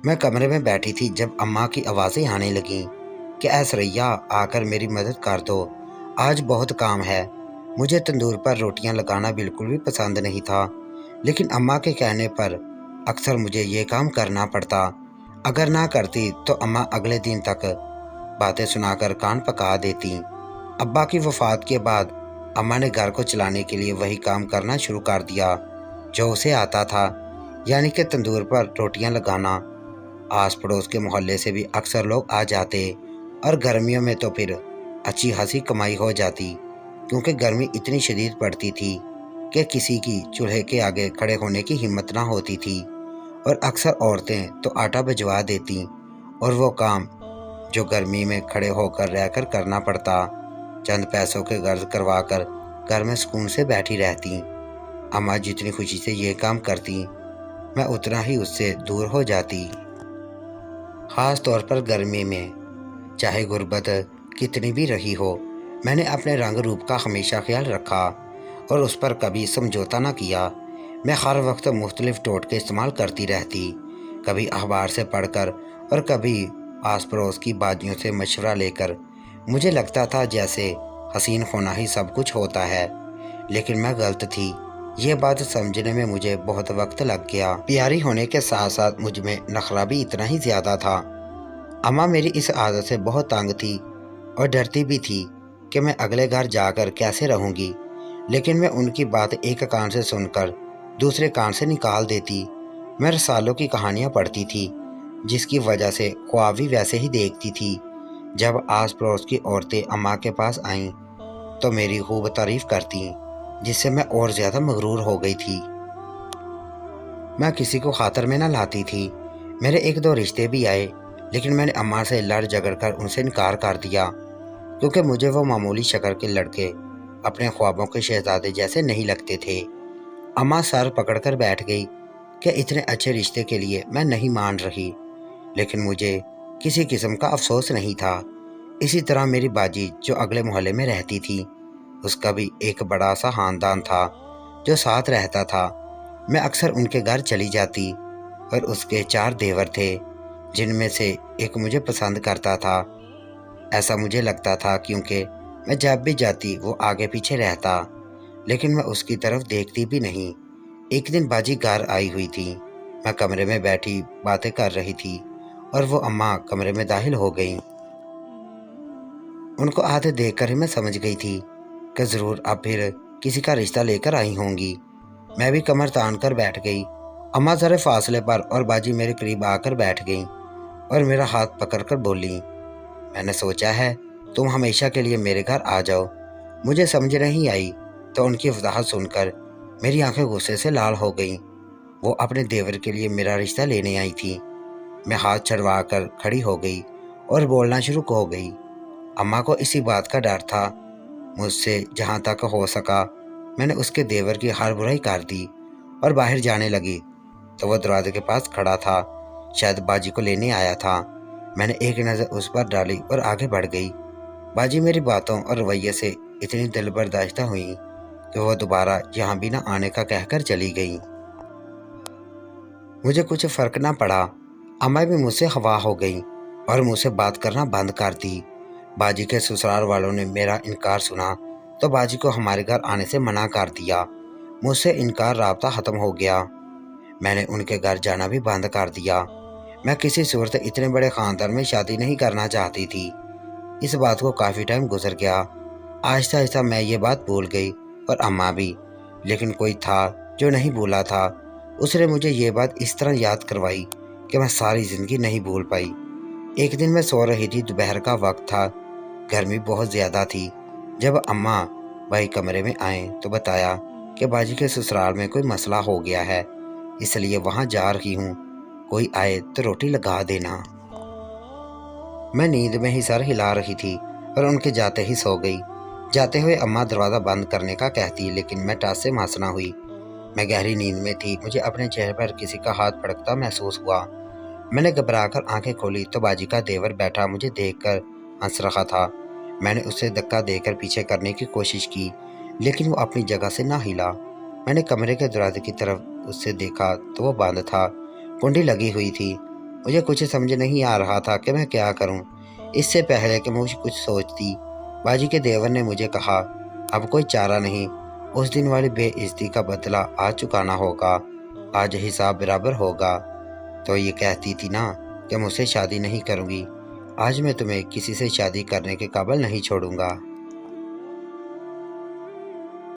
मैं कमरे में बैठी थी जब अम्मा की आवाज़ें आने लगीं कि ऐ सरैया, आकर मेरी मदद कर दो, आज बहुत काम है। मुझे तंदूर पर रोटियां लगाना बिल्कुल भी पसंद नहीं था, लेकिन अम्मा के कहने पर अक्सर मुझे ये काम करना पड़ता। अगर ना करती तो अम्मा अगले दिन तक बातें सुनाकर कान पका देती। अब्बा की वफ़ात के बाद अम्मा ने घर को चलाने के लिए वही काम करना शुरू कर दिया जो उसे आता था, यानी कि तंदूर पर रोटियां लगाना। आस पड़ोस के मोहल्ले से भी अक्सर लोग आ जाते और गर्मियों में तो फिर अच्छी खासी कमाई हो जाती, क्योंकि गर्मी इतनी शदीद पड़ती थी कि किसी की चूल्हे के आगे खड़े होने की हिम्मत ना होती थी। और अक्सर औरतें तो आटा भिजवा देती और वो काम जो गर्मी में खड़े होकर रहकर करना पड़ता, चंद पैसों के गर्ज करवा कर घर में सुकून से बैठी रहती। अम्मा जितनी खुशी से ये काम करती, मैं उतना ही उससे दूर हो जाती। ख़ास तौर पर गर्मी में, चाहे गुर्बत कितनी भी रही हो, मैंने अपने रंग रूप का हमेशा ख्याल रखा और उस पर कभी समझौता ना किया। मैं हर वक्त मुख्तलिफ टोटके इस्तेमाल करती रहती, कभी अखबार से पढ़कर और कभी आस पड़ोस की बाजियों से मशवरा लेकर। मुझे लगता था जैसे हसीन होना ही सब कुछ होता है, लेकिन मैं गलत थी। ये बात समझने में मुझे बहुत वक्त लग गया। प्यारी होने के साथ साथ मुझ में नखरा भी इतना ही ज़्यादा था। अम्मा मेरी इस आदत से बहुत तंग थी और डरती भी थी कि मैं अगले घर जाकर कैसे रहूँगी, लेकिन मैं उनकी बात एक कान से सुनकर दूसरे कान से निकाल देती। मैं रसालों की कहानियाँ पढ़ती थी, जिसकी वजह से ख्वाब भी वैसे ही देखती थी। जब आस पड़ोस की औरतें अम्मा के पास आईं तो मेरी खूब तारीफ करती, जिससे मैं और ज़्यादा मगरूर हो गई थी। मैं किसी को खातर में न लाती थी। मेरे एक दो रिश्ते भी आए, लेकिन मैंने अम्मा से लड़ झगड़ कर उनसे इनकार कर दिया, क्योंकि मुझे वो मामूली शक्ल के लड़के अपने ख्वाबों के शहजादे जैसे नहीं लगते थे। अम्मा सर पकड़कर बैठ गई कि इतने अच्छे रिश्ते के लिए मैं नहीं मान रही, लेकिन मुझे किसी किस्म का अफसोस नहीं था। इसी तरह मेरी बाजी जो अगले मोहल्ले में रहती थी, उसका भी एक बड़ा सा खानदान था जो साथ रहता था। मैं अक्सर उनके घर चली जाती और उसके 4 देवर थे, जिनमें से एक मुझे पसंद करता था। ऐसा मुझे लगता था, क्योंकि मैं जब भी जाती वो आगे पीछे रहता, लेकिन मैं उसकी तरफ देखती भी नहीं। एक दिन बाजी घर आई हुई थी। मैं कमरे में बैठी बातें कर रही थी और वो अम्मा कमरे में दाखिल हो गईं। उनको आते देखकर ही मैं समझ गई थी कि ज़रूर अब फिर किसी का रिश्ता लेकर आई होंगी। मैं भी कमर तान कर बैठ गई। अम्मा ज़रा फासले पर और बाजी मेरे करीब आकर बैठ गईं और मेरा हाथ पकड़कर बोली, मैंने सोचा है तुम हमेशा के लिए मेरे घर आ जाओ। मुझे समझ नहीं आई तो उनकी वजाहत सुनकर मेरी आंखें गुस्से से लाल हो गईं। वो अपने देवर के लिए मेरा रिश्ता लेने आई थी। मैं हाथ छड़वा कर खड़ी हो गई और बोलना शुरू हो गई। अम्मा को इसी बात का डर था। मुझसे जहाँ तक हो सका मैंने उसके देवर की हर बुराई कर दी और बाहर जाने लगी तो वह दरवाजे के पास खड़ा था, शायद बाजी को लेने आया था। मैंने एक नज़र उस पर डाली और आगे बढ़ गई। बाजी मेरी बातों और रवैये से इतनी दिल बर्दाश्त हुई कि वह दोबारा यहाँ भी न आने का कहकर चली गई। मुझे कुछ फ़र्क ना पड़ा। अम्मा भी मुझसे खफा हो गई और मुझसे बात करना बंद कर दी। बाजी के ससुराल वालों ने मेरा इनकार सुना तो बाजी को हमारे घर आने से मना कर दिया। मुझसे इनकार राब्ता ख़त्म हो गया। मैंने उनके घर जाना भी बंद कर दिया। मैं किसी सूरत इतने बड़े ख़ानदान में शादी नहीं करना चाहती थी। इस बात को काफ़ी टाइम गुजर गया। आहिस्ता आहिस्ता मैं ये बात भूल गई और अम्मा भी, लेकिन कोई था जो नहीं भूला था। उसने मुझे ये बात इस तरह याद करवाई कि मैं सारी ज़िंदगी नहीं भूल पाई। एक दिन मैं सो रही थी, दोपहर का वक्त था, गर्मी बहुत ज़्यादा थी। जब अम्मा भाई कमरे में आए तो बताया कि बाजी के ससुराल में कोई मसला हो गया है, इसलिए वहाँ जा रही हूँ, कोई आए तो रोटी लगा देना। मैं नींद में ही सर हिला रही थी और उनके जाते ही सो गई। जाते हुए अम्मा दरवाज़ा बंद करने का कहती, लेकिन मैं टास से मास ना हुई। मैं गहरी नींद में थी। मुझे अपने चेहरे पर किसी का हाथ पड़कता महसूस हुआ। मैंने घबराकर आंखें खोली तो बाजी का देवर बैठा मुझे देखकर हंस रहा था। मैंने उसे धक्का देकर पीछे करने की कोशिश की, लेकिन वो अपनी जगह से ना हिला। मैंने कमरे के दरवाजे की तरफ उससे देखा तो वो बंद था, कुंडी लगी हुई थी। مجھے کچھ سمجھ نہیں آ رہا تھا کہ میں کیا کروں۔ اس سے پہلے کہ مجھے کچھ سوچتی، باجی کے دیور نے مجھے کہا، اب کوئی چارہ نہیں، اس دن والی بے عزتی کا بدلہ آج چکانا ہوگا، آج حساب برابر ہوگا۔ تو یہ کہتی تھی نا کہ مجھ سے شادی نہیں کروں گی، آج میں تمہیں کسی سے شادی کرنے کے قابل نہیں چھوڑوں گا۔